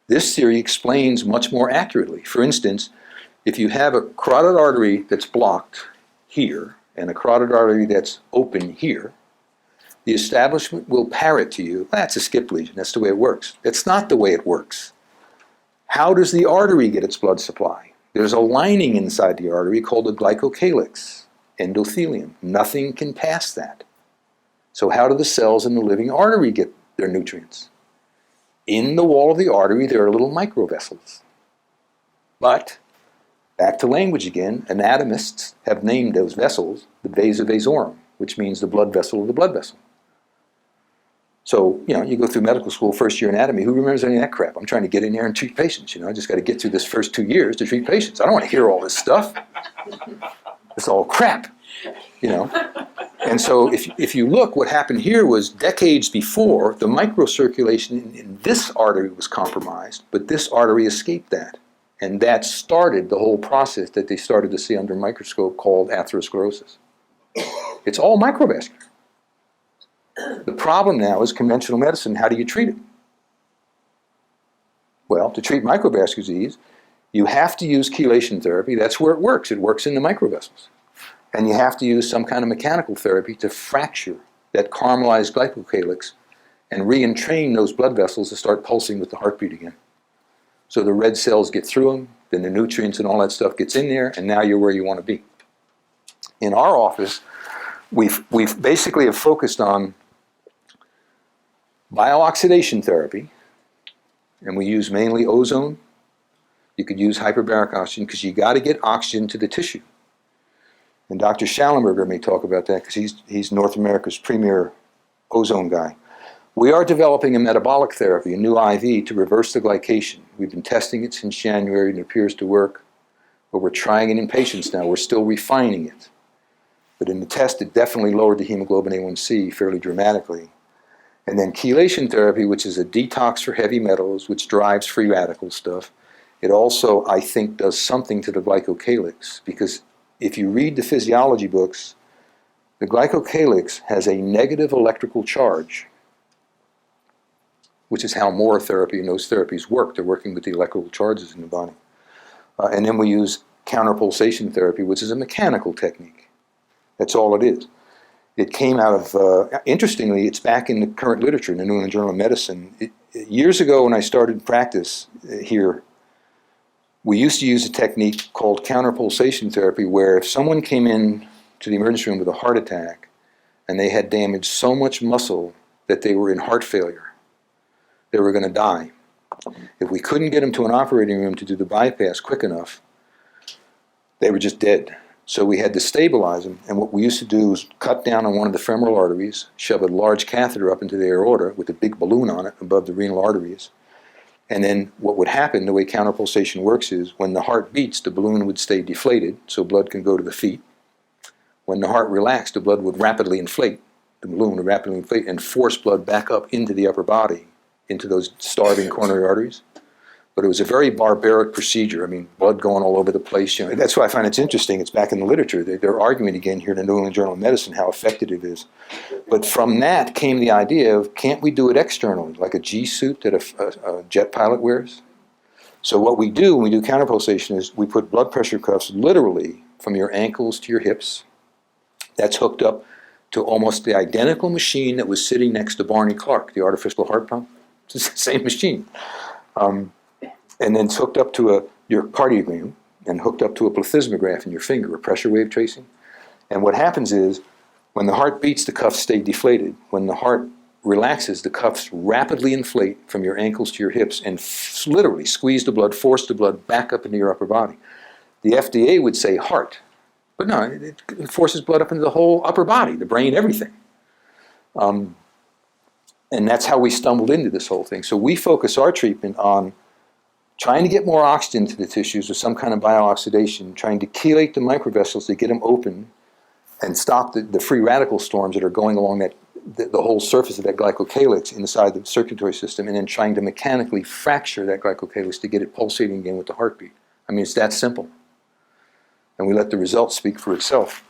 This theory explains much more accurately. For instance, if you have a carotid artery that's blocked here and a carotid artery that's open here, the establishment will parrot to you, that's a skip lesion, that's the way it works. That's not the way it works. How does the artery get its blood supply? There's a lining inside the artery called the glycocalyx, endothelium. Nothing can pass that. So how do the cells in the living artery get their nutrients? In the wall of the artery, there are little microvessels. But, back to language again, anatomists have named those vessels the vasa vasorum, which means the blood vessel of the blood vessel. So, you go through medical school, first year anatomy, who remembers any of that crap? I'm trying to get in there and treat patients, I just got to get through this first 2 years to treat patients. I don't want to hear all this stuff. It's all crap, And so if you look, what happened here was decades before, the microcirculation in this artery was compromised, but this artery escaped that. And that started the whole process that they started to see under a microscope called atherosclerosis. It's all microvascular. The problem now is conventional medicine. How do you treat it? Well, to treat microvascular disease, you have to use chelation therapy. That's where it works. It works in the microvessels. And you have to use some kind of mechanical therapy to fracture that caramelized glycocalyx and re-entrain those blood vessels to start pulsing with the heartbeat again. So the red cells get through them, then the nutrients and all that stuff gets in there, and now you're where you want to be. In our office, we've basically have focused on biooxidation therapy, and we use mainly ozone. You could use hyperbaric oxygen because you got to get oxygen to the tissue. And Dr. Schallenberger may talk about that because he's North America's premier ozone guy. We are developing a metabolic therapy, a new IV, to reverse the glycation. We've been testing it since January and it appears to work, but we're trying it in patients now. We're still refining it. But in the test, it definitely lowered the hemoglobin A1C fairly dramatically. And then chelation therapy, which is a detox for heavy metals, which drives free radical stuff. It also, I think, does something to the glycocalyx, because if you read the physiology books, the glycocalyx has a negative electrical charge, which is how more therapy and those therapies work. They're working with the electrical charges in the body. And then we use counterpulsation therapy, which is a mechanical technique. That's all it is. It came out of, interestingly, it's back in the current literature in the New England Journal of Medicine. Years ago when I started practice here, we used to use a technique called counterpulsation therapy, where if someone came in to the emergency room with a heart attack and they had damaged so much muscle that they were in heart failure, they were going to die. If we couldn't get them to an operating room to do the bypass quick enough, they were just dead. So we had to stabilize them, and what we used to do was cut down on one of the femoral arteries, shove a large catheter up into the aorta with a big balloon on it above the renal arteries. And then what would happen, the way counterpulsation works, is when the heart beats, the balloon would stay deflated, so blood can go to the feet. When the heart relaxed, the blood would rapidly inflate. The balloon would rapidly inflate and force blood back up into the upper body, into those starving coronary arteries. But it was a very barbaric procedure. I mean, blood going all over the place. That's why I find it's interesting. It's back in the literature. They're arguing again here in the New England Journal of Medicine how effective it is. But from that came the idea of, can't we do it externally, like a G-suit that a jet pilot wears? So what we do when we do counterpulsation is we put blood pressure cuffs literally from your ankles to your hips. That's hooked up to almost the identical machine that was sitting next to Barney Clark, the artificial heart pump. It's the same machine. And then it's hooked up to your cardiogram and hooked up to a plethysmograph in your finger, a pressure wave tracing. And what happens is, when the heart beats, the cuffs stay deflated. When the heart relaxes, the cuffs rapidly inflate from your ankles to your hips and literally squeeze the blood, force the blood back up into your upper body. The FDA would say heart, but no, it forces blood up into the whole upper body, the brain, everything. And that's how we stumbled into this whole thing. So we focus our treatment on trying to get more oxygen to the tissues with some kind of biooxidation, trying to chelate the microvessels to get them open and stop the free radical storms that are going along the whole surface of that glycocalyx inside the circulatory system, and then trying to mechanically fracture that glycocalyx to get it pulsating again with the heartbeat. I mean, it's that simple. And we let the results speak for itself.